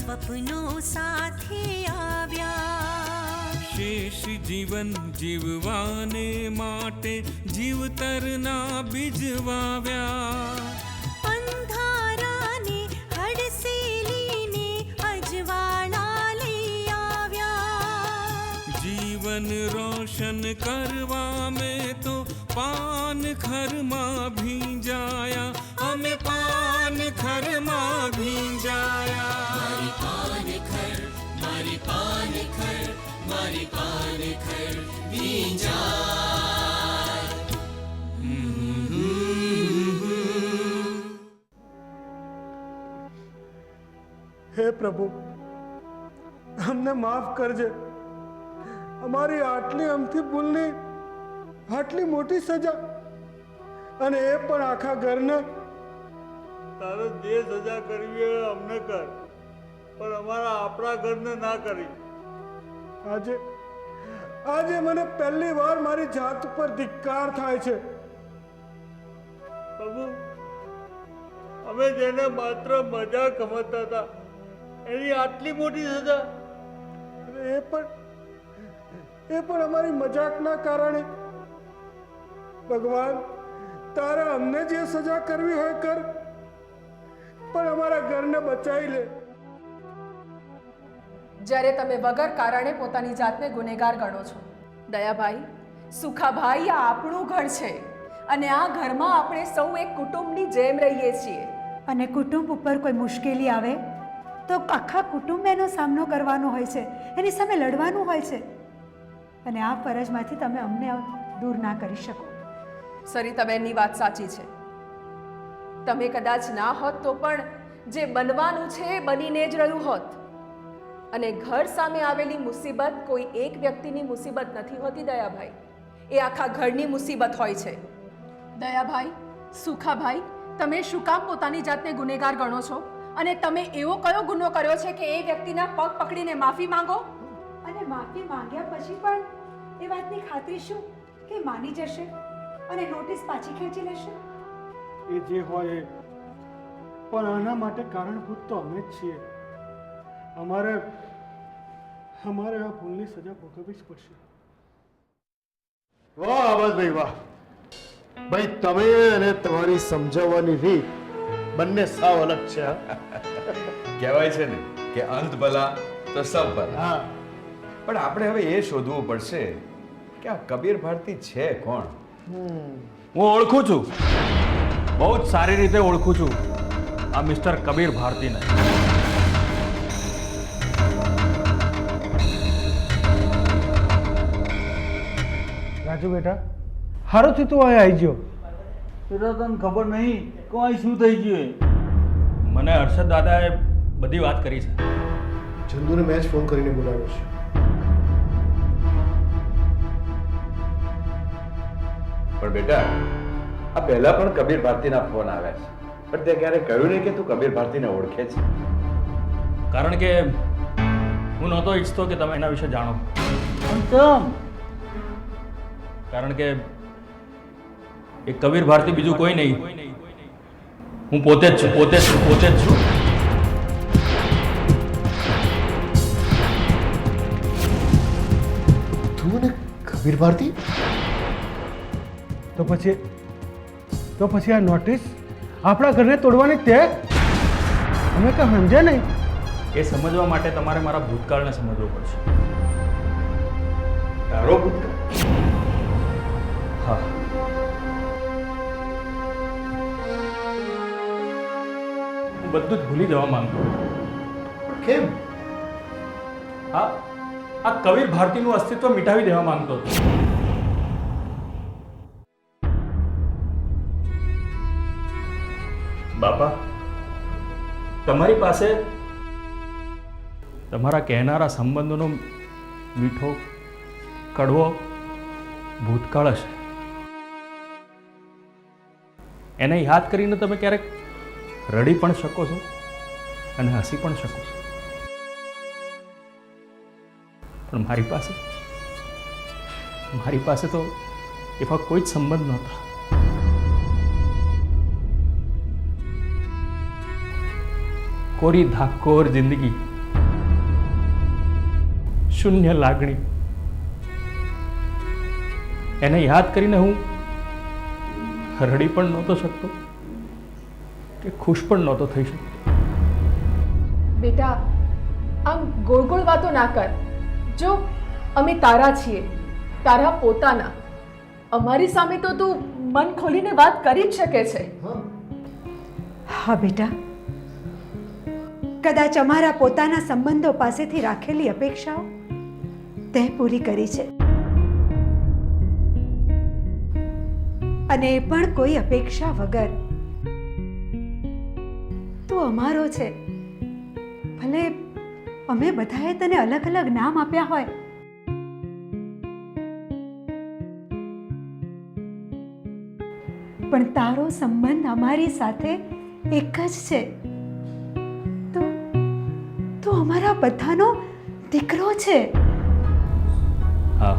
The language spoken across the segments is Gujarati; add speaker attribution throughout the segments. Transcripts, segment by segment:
Speaker 1: સ્વપ્નો સાથે આવ્યા।
Speaker 2: શેષ જીવન જીવવાને માટે જીવતરના બીજ વાવ્યા।
Speaker 1: અંધારાને હડસેલીને અજવાળા લઈ આવ્યા।
Speaker 2: જીવન રોશન કરવા મેં તો પાન ખરમાં ભીંજાયા, અમે પાન ખરમાં ભીંજાયા।
Speaker 3: મારી પાન ખર, મારી પાન ખર, મારી પાન ખર ભીંજાય।
Speaker 4: હે પ્રભુ, અમને માફ કરજે। અમારી આટલી અમથી ભૂલની આટલી મોટી સજા, અને એ પણ આખા ઘરને।
Speaker 5: તારે જે સજા કરવી હોય અમને કર, પણ અમારા આપણા ઘરને ના કરી।
Speaker 4: આજે મને પહેલી વાર મારી જાત ઉપર ધિક્કાર થાય છે।
Speaker 5: પ્રભુ, અમે જેને માત્ર મજાક સમજતા હતા એની આટલી મોટી સજા।
Speaker 4: એ પણ અમારી મજાકના કારણે। ભગવાન, તારે અમને જે સજા કરવી હોય કર, પણ અમારા ઘરને બચાવી લે।
Speaker 6: જ્યારે તમે વગર કારણે પોતાની જાતને ગુનેગાર ગણો છો। દયાભાઈ, સુખાભાઈ, આ આપણું ઘર છે અને આ ઘરમાં આપણે સૌ એક કુટુંબની જેમ રહીએ છીએ।
Speaker 7: અને કુટુંબ ઉપર કોઈ મુશ્કેલી આવે તો આખા કુટુંબ એનો સામનો કરવાનો હોય છે, એની સામે લડવાનું હોય છે, અને આ ફરજમાંથી તમે અમને દૂર ના કરી શકો।
Speaker 6: સરિતાબેનની વાત સાચી છે। તમે કદાચ ના હોત તો પણ જે બનવાનું છે એ બનીને જ રહ્યું હોત। અને ઘર સામે આવેલી મુસીબત કોઈ એક વ્યક્તિની મુસીબત નથી હોતી દયાભાઈ, એ આખા ઘરની મુસીબત હોય છે। દયાભાઈ, સુખાભાઈ, તમે શું કામ પોતાની જાતને ગુનેગાર ગણો છો? અને તમે એવો કયો ગુનો કર્યો છે કે એ વ્યક્તિના પગ પકડીને માફી માંગો?
Speaker 7: અને માફી માંગ્યા પછી પણ એ વાતની ખાતરી શું કે માની જશે અને નોટિસ પાછી ખેંચી લેશે?
Speaker 4: એ જે હોય એ, પણ આના માટે કારણભૂત તો અમે જ છીએ। અમારે આ ભૂલની સજા ભોગવવી જ પડશે।
Speaker 8: વાહ આબાદભાઈ વાહ! ભાઈ, તમે અને તમારી સમજાવવાની રીત બંને સાવ અલગ છે।
Speaker 9: કહેવાય છે ને કે અંત ભલા તો સબ ભલા।
Speaker 8: હા,
Speaker 9: પણ આપણે હવે એ શોધવું પડશે કે આ કબીર ભારતી છે કોણ?
Speaker 10: હું ઓળખું છું, બહુ જ સારી રીતે ઓળખું છું આ મિસ્ટર કબીર ભારતીને।
Speaker 4: રાજુ બેટા, હારું થયું તું અહીં આવી ગયો।
Speaker 5: એટલે તને ખબર નહીં કોઈ શું થઈ ગયું?
Speaker 10: મને હર્ષદ દાદાએ બધી વાત કરી છે।
Speaker 8: ચંદુને મેં જ ફોન કરીને બોલાવ્યો છે।
Speaker 9: પણ બેટા, આ પહેલા પણ કબીર ભારતીના ફોન આવ્યા છે, પણ તે ક્યારે કહ્યું નહીં કે તું કબીર ભારતીને ઓળખે છે?
Speaker 10: કારણ કે હું નહોતો ઈચ્છતો કે તમે એના વિશે જાણો।
Speaker 5: કેમ?
Speaker 10: કારણ કે એ કબીર ભારતી બીજું કોઈ નહીં, હું પોતે જ છું।
Speaker 8: તું ને કબીર ભારતી?
Speaker 4: તો પછી આ નોટિસ આપણા ઘરને તોડવાની તે અમે કઈ સમજે નહીં?
Speaker 10: એ સમજવા માટે તમારે મારા ભૂતકાળને સમજવો પડશે।
Speaker 9: તારો ભૂતકાળ?
Speaker 10: હા, હું બધું જ ભૂલી જવા માંગતો હતો।
Speaker 8: કેમ?
Speaker 10: આ કબીર ભારતીનું અસ્તિત્વ મિટાવી દેવા માંગતો હતો। બાપા, તમારી પાસે તમારા કહેનારા સંબંધોનો મીઠો કડવો ભૂતકાળ હશે। એને યાદ કરીને તમે ક્યારેક રડી પણ શકો છો અને હસી પણ શકો છો, પણ મારી પાસે તો એવા કોઈ જ સંબંધ નહોતા। કોરી ધાકોર જિંદગી શૂન્ય લાગણી. એને યાદ કરીને હું રડી પણ નહોતો શકતો કે ખુશ પણ નહોતો થઈ શકતો.
Speaker 6: બેટા, આમ ગોળ ગોળ વાતો ના કર. જો અમે તારા છીએ, તારા પોતાના. અમારી સામે તો તું મન ખોલીને વાત કરી જ શકે છે.
Speaker 7: હા બેટા, કદાચ અમારા પોતાના સંબંધો પાસેથી રાખેલી અપેક્ષાઓ તે પૂરી કરી છે, અને એ પણ કોઈ અપેક્ષા વગર. તું અમારો છે. ભલે અમે બધાએ તને અલગ અલગ નામ આપ્યા હોય, પણ તારો સંબંધ અમારી સાથે એક જ છે. તું અમારા બધાનો દીકરો છે.
Speaker 10: હા,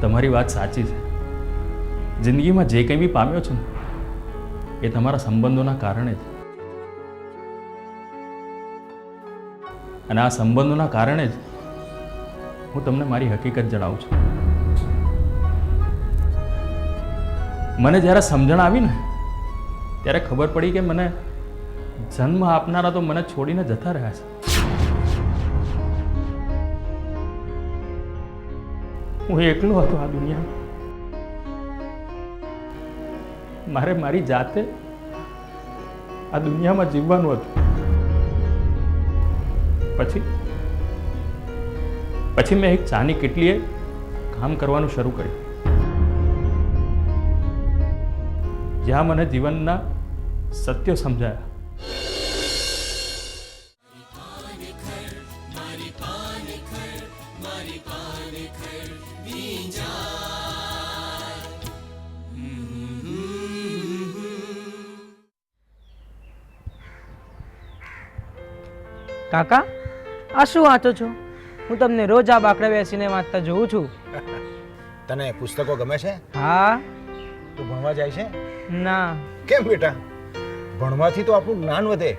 Speaker 10: તમારી વાત સાચી છે. જિંદગીમાં જે કંઈ બી પામ્યો છું એ તમારા સંબંધોના કારણે જ. અને આ સંબંધોના કારણે જ હું તમને મારી હકીકત જણાવું છું. મને જ્યારે સમજણ આવી ને ત્યારે ખબર પડી કે મને જન્મ આપનારા તો મને છોડીને જતા રહ્યા છે. હું એકલો હતો આ દુનિયામાં. મારે મારી જાતે આ દુનિયામાં જીવવાનું હતું. પછી મેં એક ચાની કેટલીએ કામ કરવાનું શરૂ કર્યું, જ્યાં મને જીવનના સત્યો સમજાયા.
Speaker 11: કાકા, આ શું વાંચો છો? હું તમને રોજ આ બાકડે બેસીને વાંચતા જોઉં છું.
Speaker 8: તને પુસ્તકો ગમે છે?
Speaker 11: હા.
Speaker 8: તું ભણવા જાય છે?
Speaker 11: ના.
Speaker 8: કેમ બેટા? ભણવાથી તો આપણું જ્ઞાન વધે.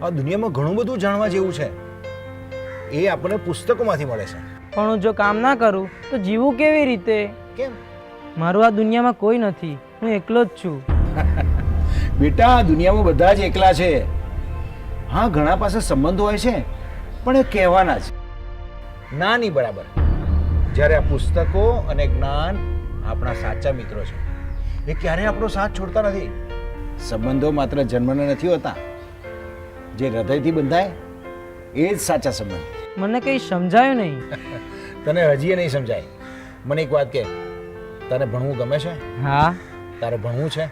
Speaker 8: આ દુનિયામાં ઘણું બધું જાણવા જેવું છે, એ આપણને પુસ્તકોમાંથી મળે છે.
Speaker 11: પણ હું જો કામ ના કરું તો જીવું કેવી રીતે?
Speaker 8: કેમ?
Speaker 11: મારું આ દુનિયામાં કોઈ નથી, હું એકલો જ છું.
Speaker 8: બેટા, આ દુનિયામાં બધા જ એકલા છે. હા, ઘણા પાસે સંબંધો હોય છે, પણ એ કહેવાના છે, ના નહીં બરાબર. જ્યારે આ પુસ્તકો અને જ્ઞાન આપણા સાચા મિત્રો છે. એ ક્યારેય આપણો સાથ છોડતા નથી. સંબંધો માત્ર જન્મના નથી હોતા, જે હૃદયથી બંધાય એ જ સાચા સંબંધ.
Speaker 11: મને કંઈ સમજાયું નહીં.
Speaker 8: તને હજી નહીં સમજાય. મને એક વાત કહે, તને ભણવું ગમે છે?
Speaker 11: હા.
Speaker 8: તારે ભણવું છે?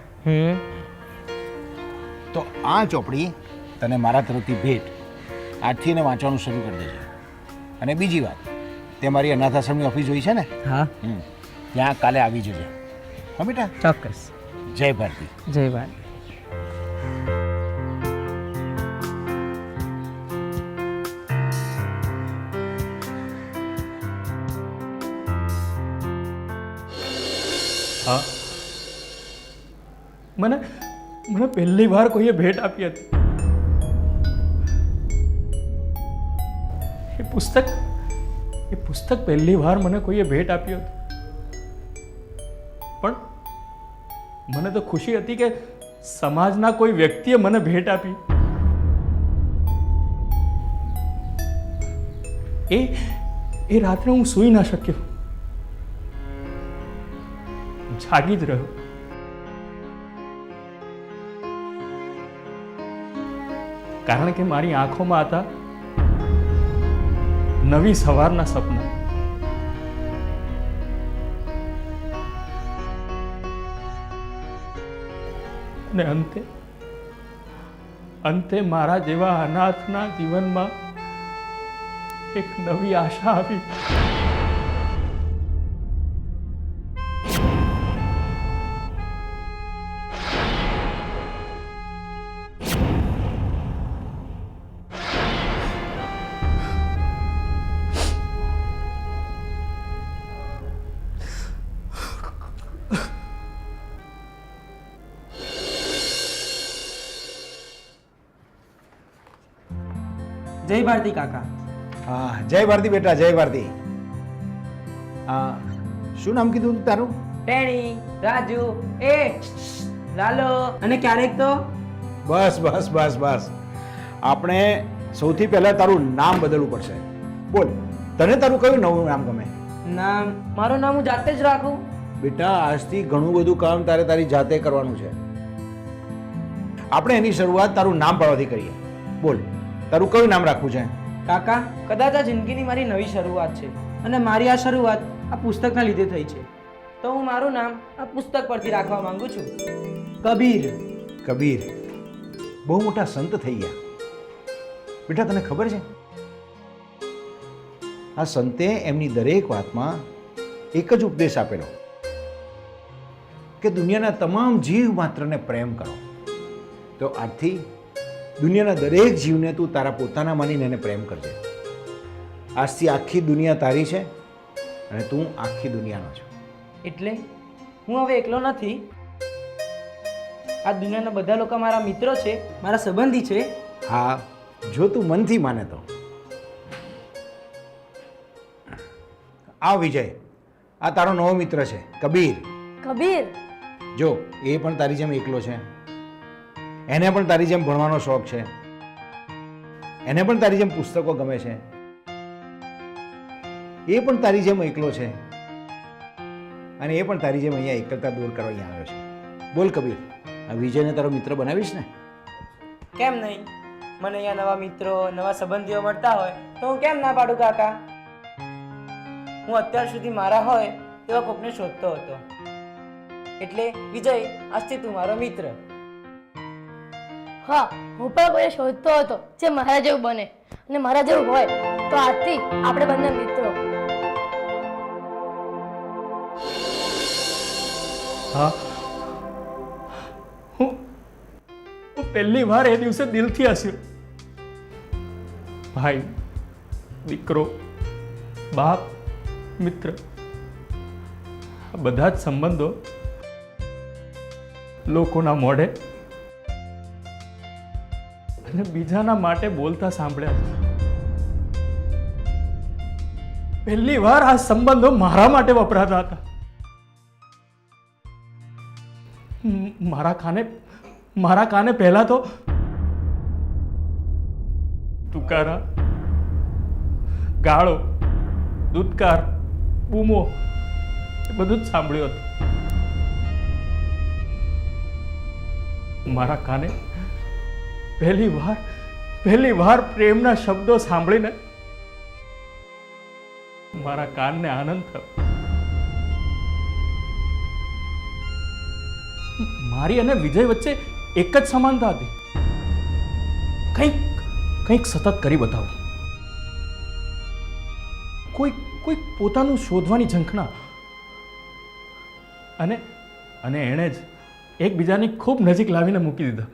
Speaker 8: તો આ ચોપડી તને મારા તરફથી ભેટ. આજથી એને વાંચવાનું શરૂ કરી દેજે. અને બીજી વાત, તે મારી અનાથ આશ્રમની ઓફિસ જોઈ છે ને?
Speaker 11: હા.
Speaker 8: ત્યાં કાલે આવી જજે. હા બેટા?
Speaker 11: ચોક્કસ.
Speaker 8: જય ભારતી.
Speaker 11: જય ભારતી.
Speaker 10: હા, મને પહેલી વાર કોઈએ ભેટ આપી હતી. એ પુસ્તક પહેલી વાર મને કોઈએ ભેટ આપ્યું હતું. પણ મને તો ખુશી હતી કે સમાજના કોઈ વ્યક્તિએ મને ભેટ આપી. એ રાત્રે હું સૂઈ ના શક્યો, જાગી જ રહ્યો. કારણ કે મારી આંખોમાં હતા નવી સવારના સપના. અને અંતે મારા જેવા અનાથના જીવનમાં એક નવી આશા આવી.
Speaker 11: જય ભારતી કાકા.
Speaker 8: હા, જય ભારતી બેટા, જય ભારતી. શું નામ કીધું તારું?
Speaker 11: ટેણી, રાજુ, એ લાલો અને ક્યારેક તો
Speaker 8: બસ બસ બસ બસ, આપણે સૌથી પહેલા તારું નામ બદલવું પડશે. બોલ, તને તારું કયું નવું નામ ગમે?
Speaker 11: નામ મારું નામ હું જાતે જ રાખું.
Speaker 8: બેટા, આજથી ઘણું બધું કામ તારે તારી જાતે કરવાનું છે. આપણે એની શરૂઆત તારું નામ પાડવાથી કરીએ. બોલ, તારું કયું નામ રાખવું છે?
Speaker 11: કાકા, કદાચ આ જિંદગીની મારી નવી શરૂઆત છે અને મારી આ શરૂઆત આ પુસ્તકના લીધે થઈ છે, તો હું મારું નામ આ પુસ્તક પરથી રાખવા માંગુ છું. કબીર.
Speaker 8: કબીર બહુ મોટા સંત થઈ ગયા. બેટા, તને ખબર છે આ સંતે એમની દરેક વાતમાં એક જ ઉપદેશ આપેલો કે દુનિયાના તમામ જીવ માત્રને પ્રેમ કરો. તો આજથી દુનિયાના દરેક જીવને તું તારા પોતાના માનીને એને પ્રેમ કરજે. આજથી આખી દુનિયા તારી છે અને તું આખી દુનિયાનો છો.
Speaker 11: એટલે હું હવે એકલો નથી. આ દુનિયાના બધા લોકો મારા મિત્રો છે, મારા સંબંધી છે.
Speaker 8: હા, જો તું મનથી માને તો. આવ વિજય, આ તારો નવો મિત્ર છે કબીર.
Speaker 12: કબીર?
Speaker 8: જો, એ પણ તારી જેમ એકલો છે. એને પણ તારી જેમ ભણવાનો શોખ છે. એને પણ તારી જેમ પુસ્તકો ગમે છે. એ પણ તારી જેમ એકલો છે અને એ પણ તારી જેમ અહીંયા એકલતા દૂર કરવા અહીંયા આવ્યો છે. બોલ કબીર, આ વિજયને તારો મિત્ર બનાવીશ ને?
Speaker 11: કેમ નહીં? મને અહીંયા નવા મિત્રો, નવા સંબંધીઓ મળતા હોય તો હું કેમ ના પાડું કાકા? હું અત્યાર સુધી મારા હોય તેવા કોકને શોધતો હતો. એટલે વિજય, આજથી તું મારો મિત્ર.
Speaker 12: હા, હું પણ કોઈ શોધતો હતો જે મારા જેવું બને અને મારા જેવું હોય, તો આજથી આપણે બંને મિત્રો.
Speaker 10: હા, હું પહેલી વાર એ દિવસે દિલથી હસ્યો. ભાઈ, દીકરો, બાપ, મિત્ર, આ બધા જ સંબંધો લોકોના મોઢે અને બીજાના માટે બોલતા સાંભળ્યા છે. પહેલી વાર આ સંબંધો મારા માટે વપરાતા હતા. મારા કાને પહેલા તો તુકારા, ગાળો, દૂધકાર, બૂમો એ બધું જ સાંભળ્યું હતું. મારા કાને પહેલી વાર પ્રેમના શબ્દો સાંભળીને મારા કાનને આનંદ થયો. મારી અને વિજય વચ્ચે એક જ સમાનતા હતી. કંઈક સતત કરી બતાવો. કોઈ પોતાનું શોધવાની ઝંખના. અને એણે જ એકબીજાની ખૂબ નજીક લાવીને મૂકી દીધા.